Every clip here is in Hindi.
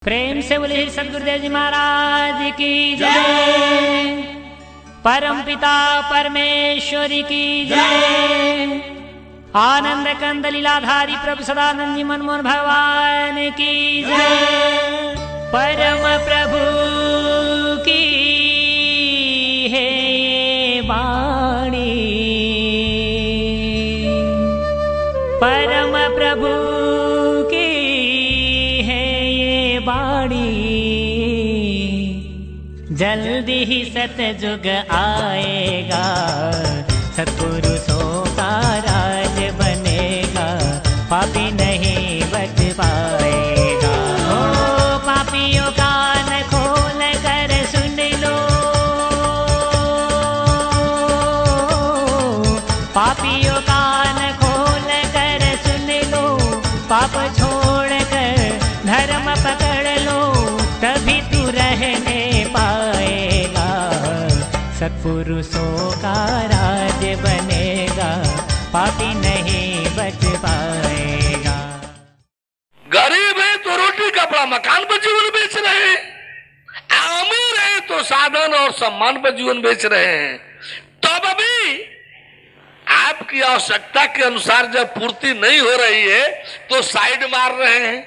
प्रेम से बोले सदगुरुदेव जी महाराज की जय। परम पिता परमेश्वरी की जय। आनंद कंद लीलाधारी प्रभु सदानंद जी मनमोहन भगवान की जय। परम प्रभु की है ये वाणी, परम प्रभु की है ये वाणी। जल्दी ही सतयुग आएगा, सत्पुरुषों का राज बनेगा, पापी नहीं बच पाएगा। ओ पापियों कान खोल कर सुन लो, पापियों कान खोल कर सुन लो, पाप छोड़ कर धर्म पकड़ लो, तभी तू रहने पाएगा, सत्पुरुषों का राज बनेगा, पापी नहीं बच पाएगा। गरीब है तो रोटी कपड़ा मकान पर जीवन बेच रहे हैं, अमीर है तो साधन और सम्मान पर जीवन बेच रहे हैं। तब भी आपकी आवश्यकता के अनुसार जब पूर्ति नहीं हो रही है तो साइड मार रहे हैं,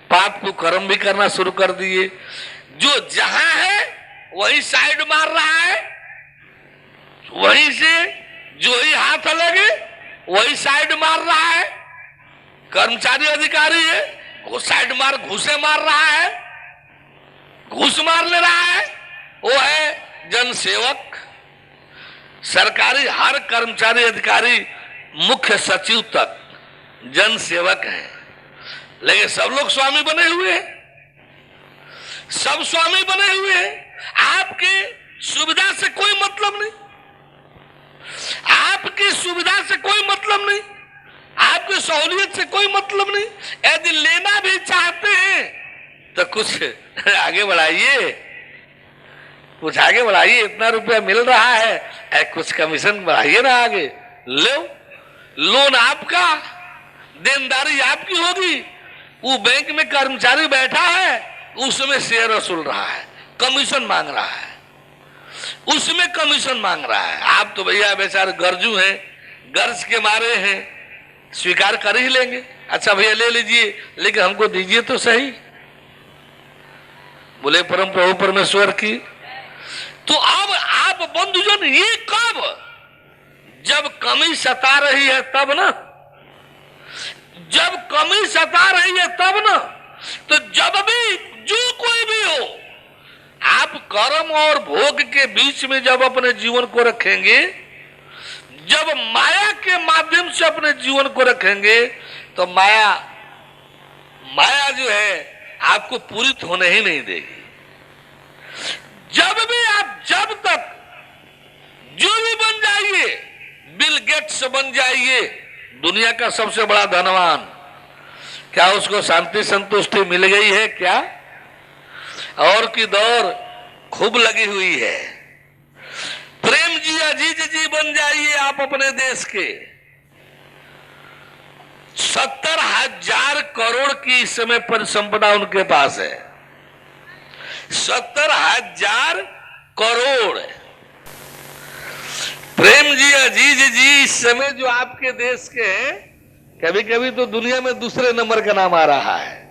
पाप को कर्म भी करना शुरू कर दिए। जो जहां है वही साइड मार रहा है, वहीं से जो ही हाथ लगे वही साइड मार रहा है। कर्मचारी अधिकारी है वो साइड मार घूसे मार रहा है, घूस मार ले रहा है। वो है जनसेवक, सरकारी हर कर्मचारी अधिकारी मुख्य सचिव तक जनसेवक है, लेकिन सब लोग स्वामी बने हुए हैं, सब स्वामी बने हुए हैं। आपकी सुविधा से कोई मतलब नहीं, आपकी सुविधा से कोई मतलब नहीं, आपकी सहूलियत से कोई मतलब नहीं। यदि लेना भी चाहते हैं तो कुछ आगे बढ़ाइए, कुछ आगे बढ़ाइए। इतना रुपया मिल रहा है, कुछ कमीशन बढ़ाइए ना आगे। लो, लोन आपका, देनदारी आपकी होगी। वो बैंक में कर्मचारी बैठा है, उसमें शेयर वसूल रहा है, कमीशन मांग रहा है, उसमें कमीशन मांग रहा है। आप तो भैया बेचारे गर्जू हैं, गर्ज के मारे हैं, स्वीकार कर ही लेंगे। अच्छा भैया ले लीजिए, लेकिन हमको दीजिए तो सही। बोले परम प्रभु परमेश्वर की। तो अब आप बंधुजन ये कब, जब कमी सता रही है तब ना, जब कमी सता रही है तब ना। तो जब भी जो कोई भी हो, आप कर्म और भोग के बीच में जब अपने जीवन को रखेंगे, जब माया के माध्यम से अपने जीवन को रखेंगे, तो माया जो है आपको पूरित होने ही नहीं देगी। जब भी आप, जब तक जो भी बन जाइए, बिल गेट्स बन जाइए, दुनिया का सबसे बड़ा धनवान, क्या उसको शांति संतुष्टि मिल गई है क्या? और की दौड़ खूब लगी हुई है। प्रेम जी अजीज जी बन जाइए आप अपने देश के। 70,000 करोड़ की इस समय परिसंपदा उनके पास है, 70,000 करोड़। प्रेम जी अजीज जी इस समय जो आपके देश के हैं, कभी कभी तो दुनिया में दूसरे नंबर का नाम आ रहा है।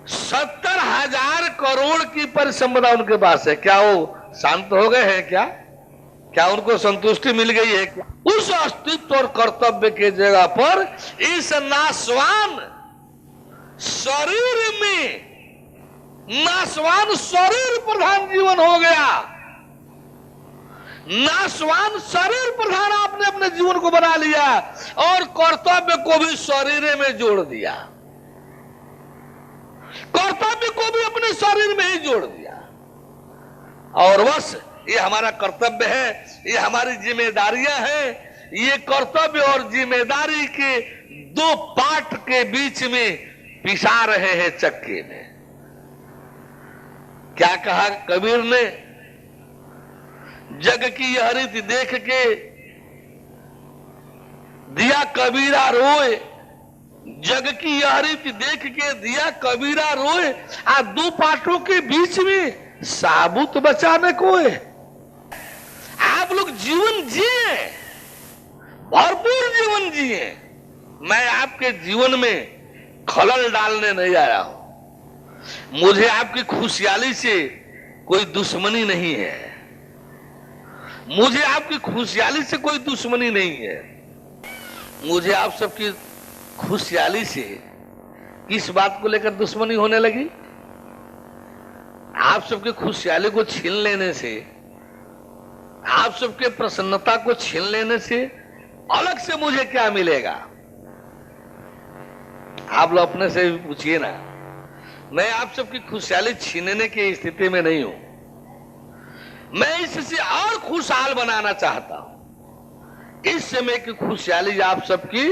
70,000 करोड़ की परिसंपदा उनके पास है। क्या वो शांत हो गए हैं क्या? क्या उनको संतुष्टि मिल गई है क्या? उस अस्तित्व और कर्तव्य के जगह पर इस नाशवान शरीर में, नाशवान शरीर प्रधान जीवन हो गया। नाशवान शरीर प्रधान आपने अपने जीवन को बना लिया और कर्तव्य को भी शरीर में जोड़ दिया, कर्तव्य को भी अपने शरीर में ही जोड़ दिया। और बस ये हमारा कर्तव्य है, ये हमारी जिम्मेदारियां हैं। ये कर्तव्य और जिम्मेदारी के दो पार्ट के बीच में पिसा रहे हैं चक्के में। क्या कहा कबीर ने? जग की यह रीति देख के दिया कबीरा रोए, जग की यह रीति देख के दिया कबीरा रोए, आ दो पाटों के बीच में साबुत बचाने कोई। आप लोग जीवन जिए, भरपूर जीवन जिए। मैं आपके जीवन में खलल डालने नहीं आया हूं। मुझे आपकी खुशहाली से कोई दुश्मनी नहीं है। मुझे आपकी खुशहाली से कोई दुश्मनी नहीं है। मुझे आप सबकी खुशहाली से किस बात को लेकर दुश्मनी होने लगी? आप सबके खुशहाली को छीन लेने से, आप सबके प्रसन्नता को छीन लेने से अलग से मुझे क्या मिलेगा? आप लोग अपने से भी पूछिए ना। मैं आप सबकी खुशहाली छीनने की स्थिति में नहीं हूं। मैं इससे और खुशहाल बनाना चाहता हूं। इस समय की खुशहाली आप सबकी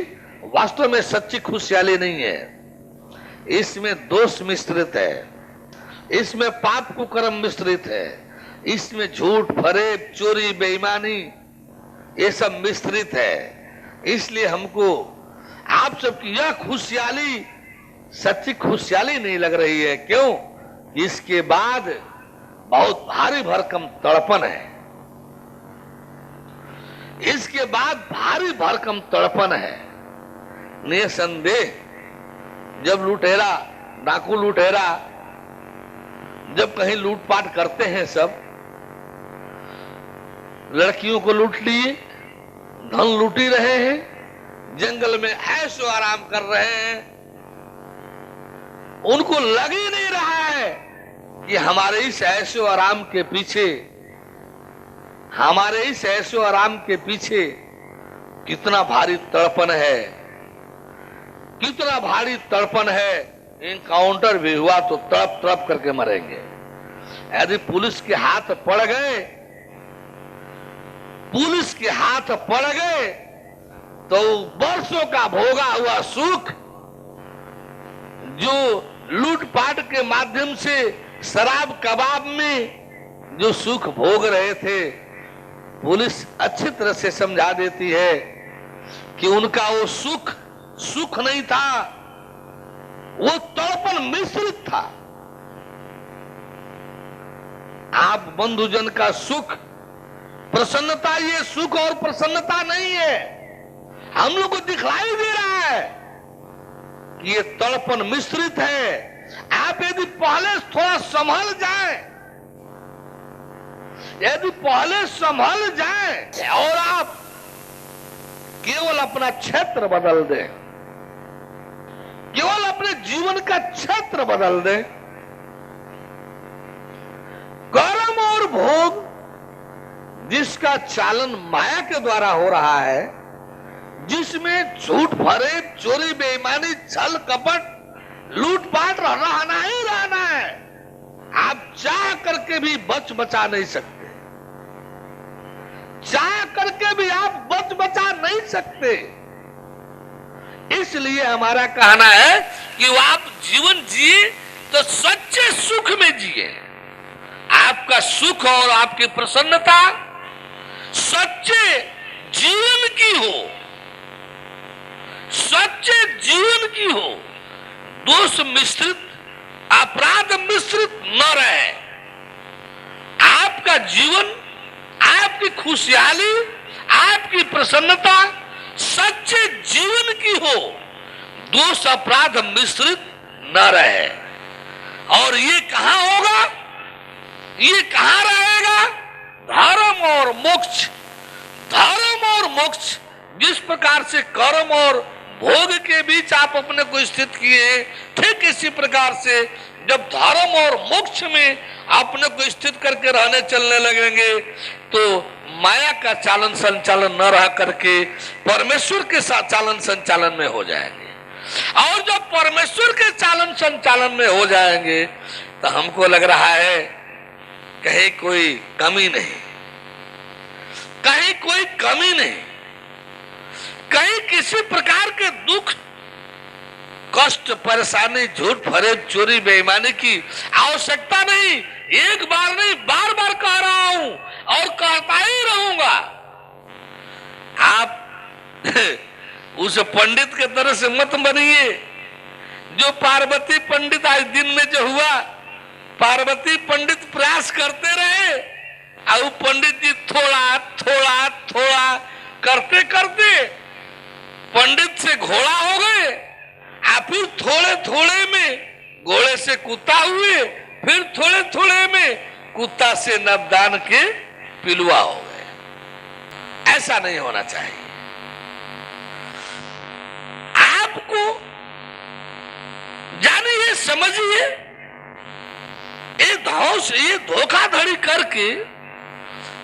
वास्तव में सच्ची खुशहाली नहीं है। इसमें दोष मिश्रित है, इसमें पाप कुकर्म मिश्रित है, इसमें झूठ फरेब चोरी बेईमानी ये सब मिश्रित है। इसलिए हमको आप सबकी यह खुशहाली सच्ची खुशहाली नहीं लग रही है। क्यों? इसके बाद बहुत भारी भरकम तड़पन है। इसके बाद भारी भरकम तड़पन है। निसंदेह जब लुटेरा डाकू लुटेरा जब कहीं लूटपाट करते हैं, सब लड़कियों को लूट लिए, धन लूटी रहे हैं, जंगल में ऐशो आराम कर रहे हैं, उनको लग ही नहीं रहा है कि हमारे इस ऐशो आराम के पीछे, हमारे इस ऐशो आराम के पीछे कितना भारी तड़पन है, कितना भारी तड़पन है। इनकाउंटर भी हुआ तो तड़प तड़प करके मरेंगे। यदि पुलिस के हाथ पड़ गए, पुलिस के हाथ पड़ गए तो वर्षों का भोगा हुआ सुख, जो लूटपाट के माध्यम से शराब कबाब में जो सुख भोग रहे थे, पुलिस अच्छी तरह से समझा देती है कि उनका वो सुख सुख नहीं था, वो तड़पन मिश्रित था। आप बंधुजन का सुख प्रसन्नता, ये सुख और प्रसन्नता नहीं है। हम लोग को दिखलाई दे रहा है कि ये तड़पन मिश्रित है। आप यदि पहले थोड़ा संभल जाए, यदि पहले संभल जाए और आप केवल अपना क्षेत्र बदल दें, केवल अपने जीवन का क्षेत्र बदल दें, कर्म और भोग जिसका चालन माया के द्वारा हो रहा है, जिसमें झूठ फरेब चोरी बेईमानी छल कपट लूटपाट रहना ही रहना है, आप चाह करके भी बच बचा नहीं सकते। चाह करके भी आप बच बचा नहीं सकते। इसलिए हमारा कहना है कि आप जीवन जिए तो सच्चे सुख में जिए। आपका सुख और आपकी प्रसन्नता सच्चे जीवन की हो, सच्चे जीवन की हो, दोष मिश्रित अपराध मिश्रित न रहे। आपका जीवन, आपकी खुशहाली, आपकी प्रसन्नता सच्चे जीवन की हो, दोष अपराध मिश्रित न रहे। और ये कहां होगा, ये कहां रहेगा? धर्म और मोक्ष। धर्म और मोक्ष जिस प्रकार से कर्म और भोग के बीच आप अपने को स्थित किए हैं, ठीक इसी प्रकार से जब धर्म और मोक्ष में अपने को स्थित करके रहने चलने लगेंगे तो माया का चालन संचालन न रह करके परमेश्वर के साथ चालन संचालन में हो जाएंगे। और जब परमेश्वर के चालन संचालन में हो जाएंगे तो हमको लग रहा है कहीं कोई कमी नहीं, कहीं कोई कमी नहीं, कहीं किसी प्रकार के दुख कष्ट परेशानी झूठ फरेब चोरी बेईमानी की आवश्यकता नहीं। एक बार नहीं, बार बार कह रहा हूं और कहता ही रहूंगा। आप उस पंडित के तरह से मत बनिए। जो पार्वती पंडित आज दिन में जो हुआ, पार्वती पंडित प्रयास करते रहे और पंडित जी थोड़ा थोड़ा थोड़ा करते करते पंडित से घोड़ा हो गए, और फिर थोड़े थोड़े में घोड़े से कुत्ता हुए, फिर थोड़े थोड़े में कुत्ता से नवदान के पिलुआ हो गए। ऐसा नहीं होना चाहिए। आपको जानिए, समझिए, ये धोखाधड़ी करके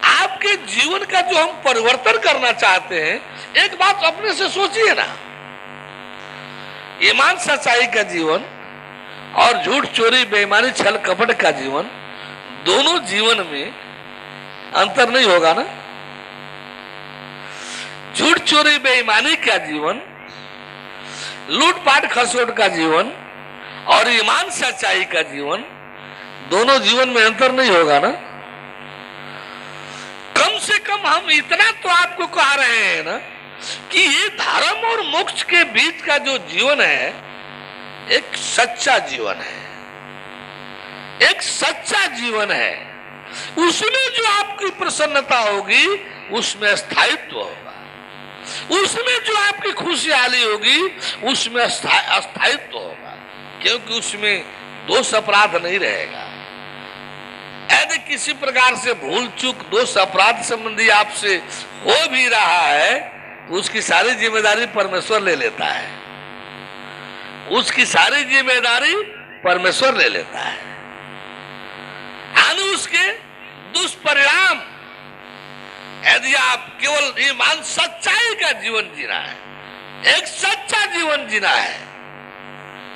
आपके जीवन का जो हम परिवर्तन करना चाहते हैं, एक बात अपने से सोचिए ना, ईमान सच्चाई का जीवन और झूठ चोरी बेईमानी छल कपट का जीवन, दोनों जीवन में अंतर नहीं होगा ना। झूठ चोरी बेईमानी का जीवन, लूटपाट खसोट का जीवन और ईमान सच्चाई का जीवन, दोनों जीवन में अंतर नहीं होगा ना। कम से कम हम इतना तो आपको कह रहे हैं ना कि ये धर्म और मोक्ष के बीच का जो जीवन है, एक सच्चा जीवन है, एक सच्चा जीवन है। उसमें जो आपकी प्रसन्नता होगी उसमें स्थायित्व होगा, उसमें जो आपकी खुशहाली होगी उसमें स्थायित्व होगा, क्योंकि उसमें दोष अपराध नहीं रहेगा। यदि किसी प्रकार से भूल चूक दोष अपराध संबंधी आपसे हो भी रहा है तो उसकी सारी जिम्मेदारी परमेश्वर ले लेता है, उसकी सारी जिम्मेदारी परमेश्वर ले लेता है। उसके दुष्परिणाम, यदि आप केवल ईमान सच्चाई का जीवन जीना है, एक सच्चा जीवन जीना है,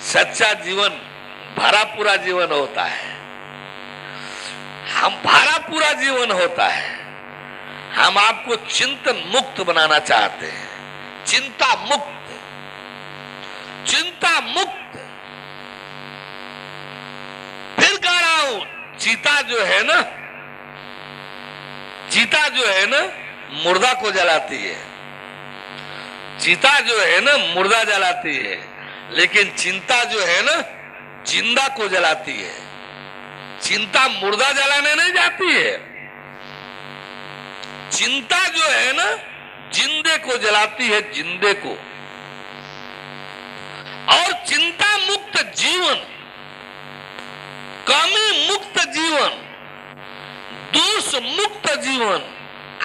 सच्चा जीवन भरा पूरा जीवन होता है। हम भरा पूरा जीवन होता है। हम आपको चिंतन मुक्त बनाना चाहते हैं, चिंता मुक्त, चिंता मुक्त। फिर कह रहा हूं, चीता जो है ना, चीता जो है ना मुर्दा को जलाती है, चीता जो है ना मुर्दा जलाती है, लेकिन चिंता जो है ना जिंदा को जलाती है। चिंता मुर्दा जलाने नहीं जाती है, चिंता जो है ना जिंदे को जलाती है, जिंदे को। और चिंता मुक्त जीवन, कमी मुक्त जीवन, दोष मुक्त जीवन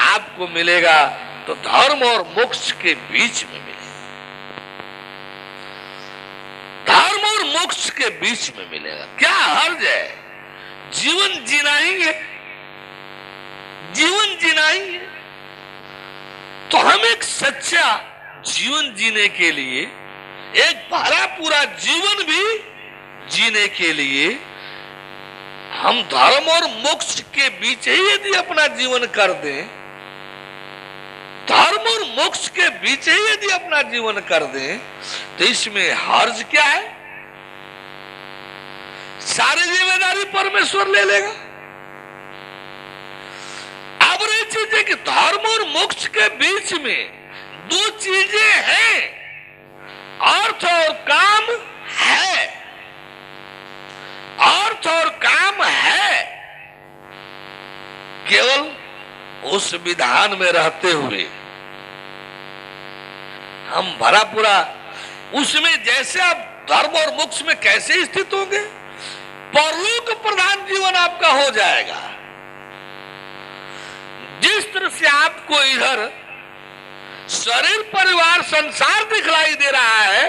आपको मिलेगा तो धर्म और मोक्ष के बीच में मिलेगा, धर्म और मोक्ष के बीच में मिलेगा। क्या हर्ज है? जीवन जीना ही है, जीवन जीना ही है। तो हम एक सच्चा जीवन जीने के लिए, एक भरा पूरा जीवन भी जीने के लिए, हम धर्म और मोक्ष के बीच ही यदि अपना जीवन कर दें, धर्म और मोक्ष के बीच ही यदि अपना जीवन कर दें, तो इसमें हर्ज क्या है? सारी जिम्मेदारी परमेश्वर ले लेगा। अब रही चीज है कि धर्म और मोक्ष के बीच में दो चीजें हैं, अर्थ और काम है, अर्थ और काम है। केवल उस विधान में रहते हुए हम भरा पूरा उसमें, जैसे आप धर्म और मोक्ष में कैसे स्थित होंगे, परलोक प्रधान जीवन आपका हो जाएगा। जिस तरह से आपको इधर शरीर परिवार संसार दिखलाई दे रहा है,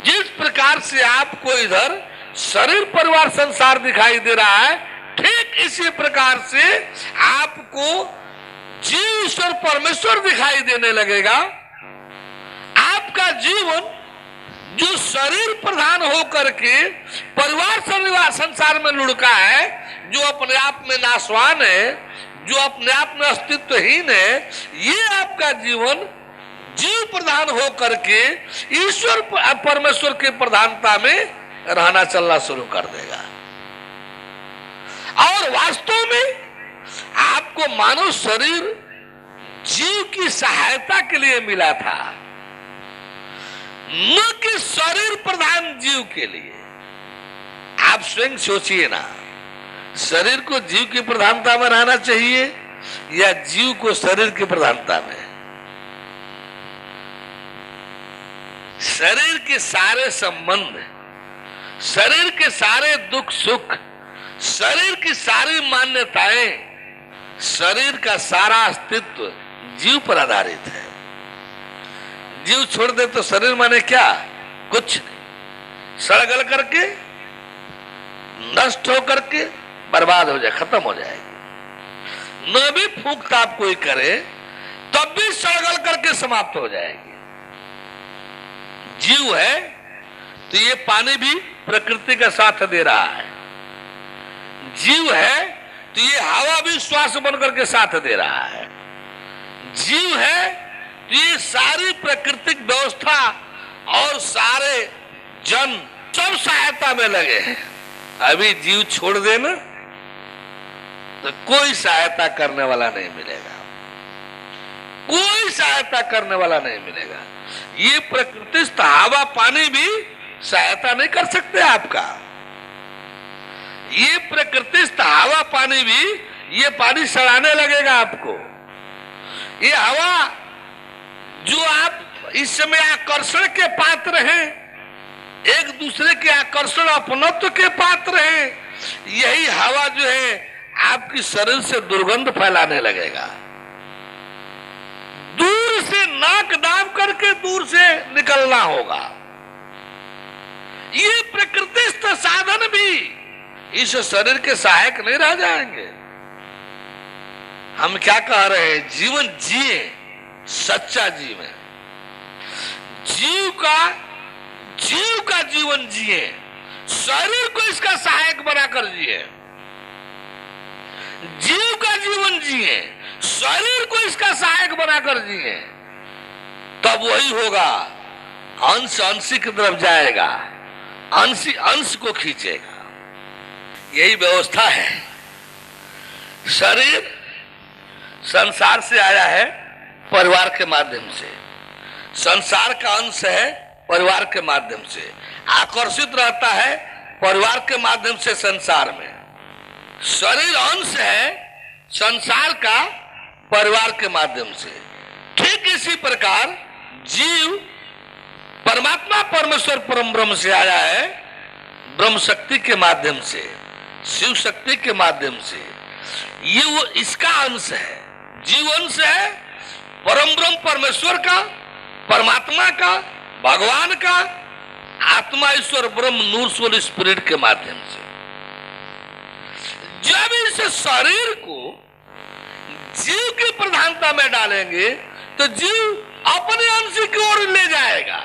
जिस प्रकार से आपको इधर शरीर परिवार संसार दिखाई दे रहा है, ठीक इसी प्रकार से आपको जीव ईश्वर परमेश्वर दिखाई देने लगेगा। आपका जीवन जो शरीर प्रधान होकर के परिवार संसार में लुढ़का है, जो अपने आप में नाशवान है, जो अपने आप में अस्तित्वहीन है, ये आपका जीवन जीव प्रधान होकर के ईश्वर परमेश्वर की प्रधानता में रहना चलना शुरू कर देगा। और वास्तव में आपको मानव शरीर जीव की सहायता के लिए मिला था, न कि शरीर प्रधान जीव के लिए। आप स्वयं सोचिए ना, शरीर को जीव की प्रधानता में रहना चाहिए या जीव को शरीर की प्रधानता में? शरीर के सारे संबंध, शरीर के सारे दुख सुख, शरीर की सारी मान्यताएं, शरीर का सारा अस्तित्व जीव पर आधारित है। जीव छोड़ दे तो शरीर माने क्या? कुछ नहीं, सड़गल करके, नष्ट होकर के बर्बाद हो जाए, खत्म हो जाएगी। न भी फूंक ताप कोई करे तब भी सड़गल करके समाप्त हो जाएगी। जीव है तो ये पानी भी प्रकृति का साथ दे रहा है, जीव है तो ये हवा भी श्वास बनकर के साथ दे रहा है, जीव है तो ये सारी प्राकृतिक व्यवस्था और सारे जन सब सहायता में लगे हैं। अभी जीव छोड़ देना तो कोई सहायता करने वाला नहीं मिलेगा, कोई सहायता करने वाला नहीं मिलेगा। ये प्रकृतिस्थ हवा पानी भी सहायता नहीं कर सकते आपका। ये प्रकृतिस्थ हवा पानी भी, ये पानी सड़ाने लगेगा आपको। ये हवा जो आप इस समय आकर्षण के पात्र हैं, एक दूसरे के आकर्षण अपनत्व के पात्र हैं, यही हवा जो है आपकी शरीर से दुर्गंध फैलाने लगेगा। दूर से नाक दाब करके दूर से निकलना होगा। ये प्रकृतिस्थ साधन भी इस शरीर के सहायक नहीं रह जाएंगे। हम क्या कह रहे हैं? जीवन जिए, सच्चा जीवन, जीव का जीवन जिए, शरीर को इसका सहायक बनाकर जिए। जीव का जीवन जिए, शरीर को इसका सहायक बनाकर जिए, तब वही होगा। अंश अंश की तरफ जाएगा, अंश अंश को खींचेगा। यही व्यवस्था है। शरीर संसार से आया है परिवार के माध्यम से, संसार का अंश है परिवार के माध्यम से, आकर्षित रहता है परिवार के माध्यम से संसार में। शरीर अंश है संसार का परिवार के माध्यम से। ठीक इसी प्रकार जीव परमात्मा परमेश्वर परम ब्रह्म से आया है, ब्रह्म शक्ति के माध्यम से, शिव शक्ति के माध्यम से। ये वो इसका अंश है, जीव अंश है परम ब्रह्म परमेश्वर का, परमात्मा का, भगवान का, आत्मा ईश्वर ब्रह्म नूर सोल स्पिरिट के माध्यम से। जब इस शरीर को जीव की प्रधानता में डालेंगे तो जीव अपने अंश की ओर ले जाएगा,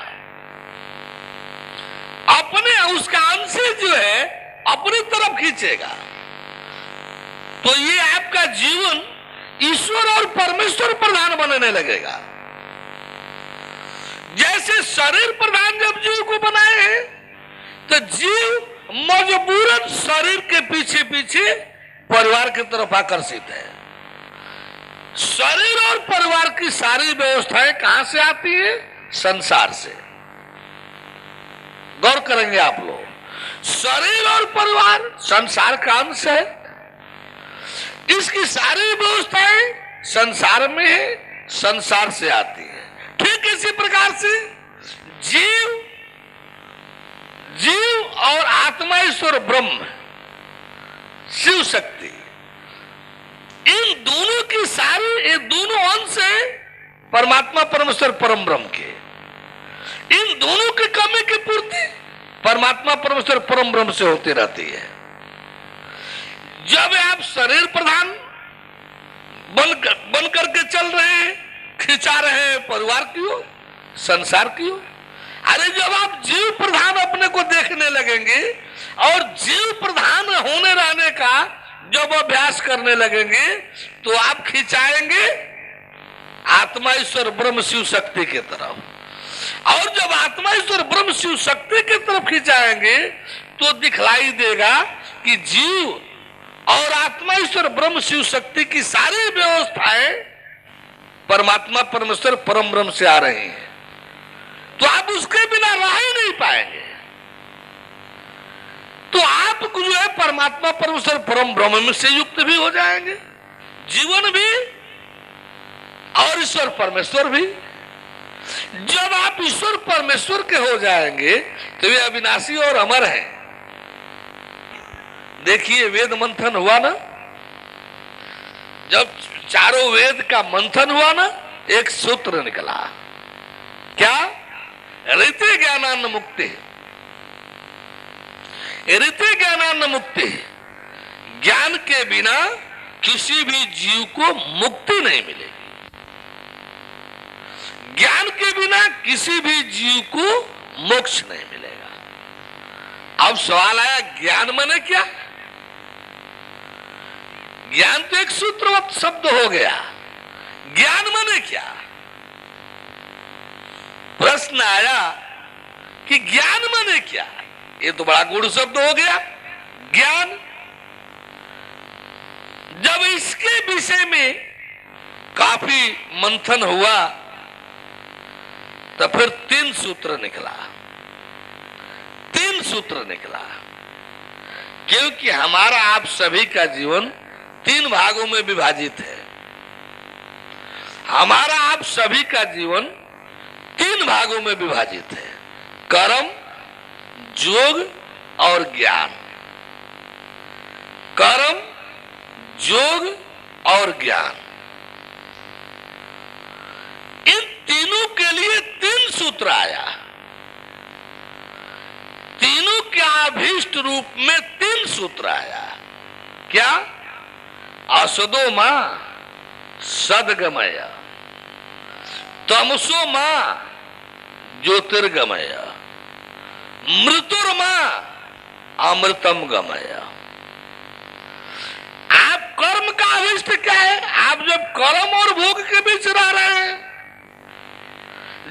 अपने उसका अंश जो है अपनी तरफ खींचेगा। तो ये आपका जीवन ईश्वर और परमेश्वर प्रधान बनने लगेगा। जैसे शरीर प्रधान जब जीव को बनाए हैं तो जीव मजबूरन शरीर के पीछे पीछे परिवार की तरफ आकर्षित है। शरीर और परिवार की सारी व्यवस्थाएं कहां से आती है? संसार से। गौर करेंगे आप लोग, शरीर और परिवार संसार का अंश है। इसकी सारी व्यवस्थाएं संसार में है, संसार से आती है। ठीक इसी प्रकार से जीव और आत्मा ईश्वर ब्रह्म शिव शक्ति, इन दोनों की सारी, ये दोनों अंश है परमात्मा परमेश्वर परम ब्रह्म के। इन दोनों की कमी की पूर्ति परमात्मा परमेश्वर परम ब्रह्म से होती रहती है। जब आप शरीर प्रधान बन करके चल रहे हैं, खिंचा रहे हैं परिवार की ओर, संसार की ओर, अरे जब आप जीव प्रधान अपने को देखने लगेंगे और जीव प्रधान होने रहने का जब अभ्यास करने लगेंगे तो आप खिंचाएंगे आत्मा ईश्वर ब्रह्म शिव शक्ति की तरफ। और जब आत्मा ईश्वर ब्रह्म शिव शक्ति की तरफ खिंचाएंगे तो दिखलाई देगा कि जीव और आत्मा ईश्वर ब्रह्म शिव शक्ति की सारी व्यवस्थाएं परमात्मा परमेश्वर परम ब्रह्म से आ रही हैं। तो आप उसके बिना रह ही नहीं पाएंगे। तो आप जो है परमात्मा परमेश्वर परम ब्रह्म में से युक्त भी हो जाएंगे, जीवन भी और ईश्वर परमेश्वर भी। जब आप ईश्वर परमेश्वर के हो जाएंगे तो वे अविनाशी और अमर हैं। देखिए वेद मंथन हुआ ना, जब चारों वेद का मंथन हुआ ना, एक सूत्र निकला, क्या? ऋते ज्ञानान्न मुक्ति। ऋते ज्ञानान्न मुक्ति, ज्ञान के बिना किसी भी जीव को मुक्ति नहीं मिलेगी। ज्ञान के बिना किसी भी जीव को मोक्ष नहीं मिलेगा। अब सवाल आया, ज्ञान माने क्या? ज्ञान तो एक सूत्रवत शब्द हो गया, ज्ञान माने क्या? प्रश्न आया कि ज्ञान माने क्या? ये तो बड़ा गूढ़ शब्द हो गया, ज्ञान। जब इसके विषय में काफी मंथन हुआ तो फिर तीन सूत्र निकला, तीन सूत्र निकला। क्योंकि हमारा आप सभी का जीवन तीन भागों में विभाजित है। हमारा आप सभी का जीवन तीन भागों में विभाजित है, कर्म, योग और ज्ञान। कर्म, योग और ज्ञान, इन तीनों के लिए तीन सूत्र आया। तीनों के अभीष्ट रूप में तीन सूत्र आया। क्या? असदो मां सदगमय, तमसो मां ज्योतिर्गमय, मृत्युर्मा अमृतम गमय। आप कर्म का अभिष्ट क्या है? आप जब कर्म और भोग के बीच रह रहे हैं,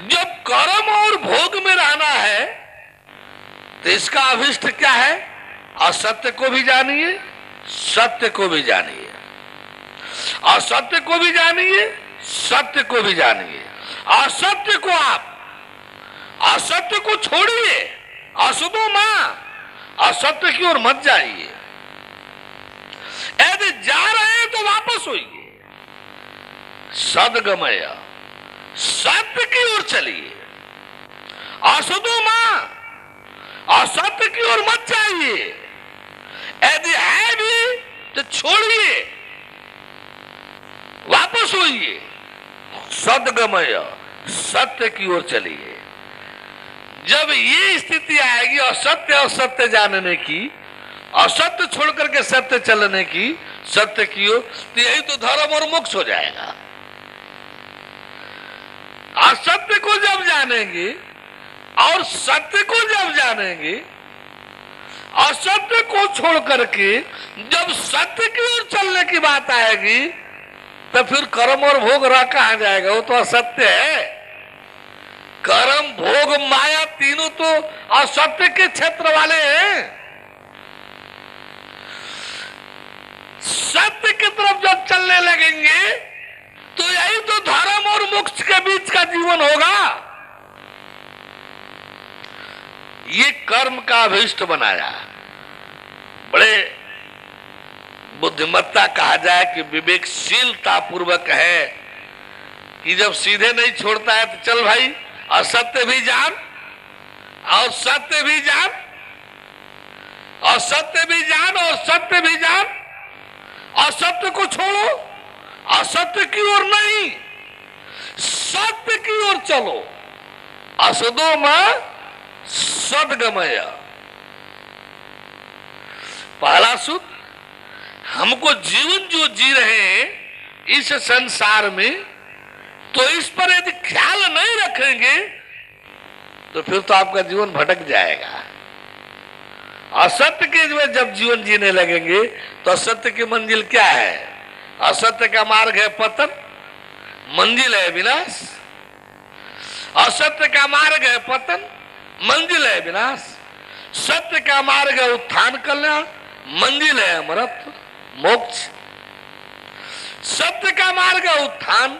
जब कर्म और भोग में रहना है तो इसका अभिष्ट क्या है? असत्य को भी जानिए, सत्य को भी जानिए। असत्य को भी जानिए, सत्य को भी जानिए। असत्य को आप, असत्य को छोड़िए, असदो मां, असत्य की ओर मत जाइए। यदि जा रहे हैं तो वापस होइए, सदगमय, सत्य की ओर चलिए। असदो मां, असत्य की ओर मत जाइए। यदि है भी तो छोड़िए, वापस होइए, सदगमय, सत्य की ओर चलिए। जब ये स्थिति आएगी असत्य असत्य जानने की, असत्य छोड़ करके सत्य चलने की, सत्य की ओर, तो यही तो धर्म और मोक्ष हो जाएगा। असत्य को जब जानेंगे और सत्य को जब जानेंगे, असत्य को छोड़ करके जब सत्य की ओर चलने की बात आएगी तो फिर कर्म और भोग रह कहां जाएगा? वो तो असत्य है। कर्म, भोग, माया तीनों तो असत्य के क्षेत्र वाले हैं। सत्य की तरफ जब चलने लगेंगे तो यही तो धर्म और मोक्ष के बीच का जीवन होगा। ये कर्म का अभिष्ट बनाया। बड़े बुद्धिमत्ता कहा जाए कि विवेकशीलता पूर्वक है कि जब सीधे नहीं छोड़ता है तो चल भाई असत्य भी जान और सत्य भी जान, असत्य भी जान और सत्य भी जान। असत्य को छोड़ो, असत्य की ओर नहीं, सत्य की ओर चलो। असदो मां सदगमय। पहला सूत्र, हमको जीवन जो जी रहे हैं इस संसार में, तो इस पर यदि ख्याल नहीं रखेंगे तो फिर तो आपका जीवन भटक जाएगा। असत्य के में जब जीवन जीने लगेंगे तो असत्य की मंजिल क्या है? असत्य का मार्ग है पतन, मंजिल है विनाश। असत्य का मार्ग है पतन, मंजिल है विनाश। सत्य का मार्ग है उत्थान कल्याण, मंजिल है अमरत्व मोक्ष। सत्य का मार्ग है उत्थान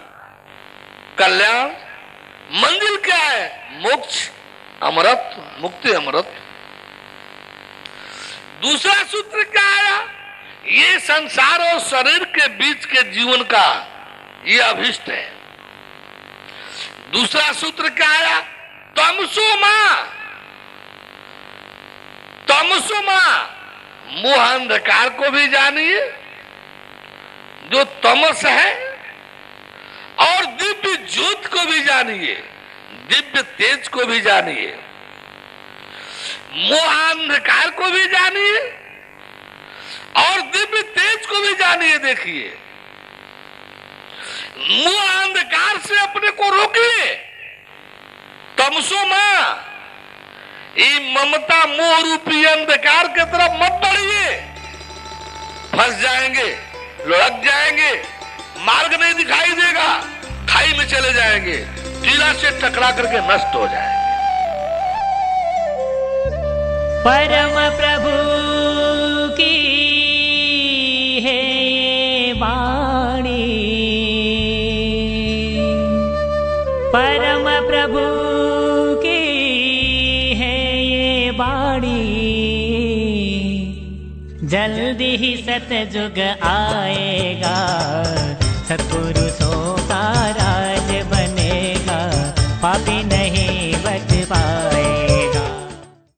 कल्याण, मंजिल क्या है? मोक्ष, अमृत, मुक्ति, अमृत। दूसरा सूत्र क्या आया? ये संसार और शरीर के बीच के जीवन का ये अभिष्ट है। दूसरा सूत्र क्या आया? तमसो मां, तमसो मां, मोह अंधकार को भी जानिए जो तमस है, और दिव्य ज्योत को भी जानिए, दिव्य तेज को भी जानिए। मोह अंधकार को भी जानिए और दिव्य तेज को भी जानिए। देखिए, मोह अंधकार से अपने को रोकिए, तमसो मां, ये ममता मोह रूपी अंधकार की तरफ मत बढ़िए, फंस जाएंगे, लुढ़क जाएंगे, मार्ग नहीं दिखाई देगा, खाई में चले जाएंगे, टीला से टकरा करके नष्ट हो जाएंगे। परम प्रभु की है ये वाणी, परम प्रभु की है ये वाणी, जल्दी ही सतयुग आएगा, सतगुरु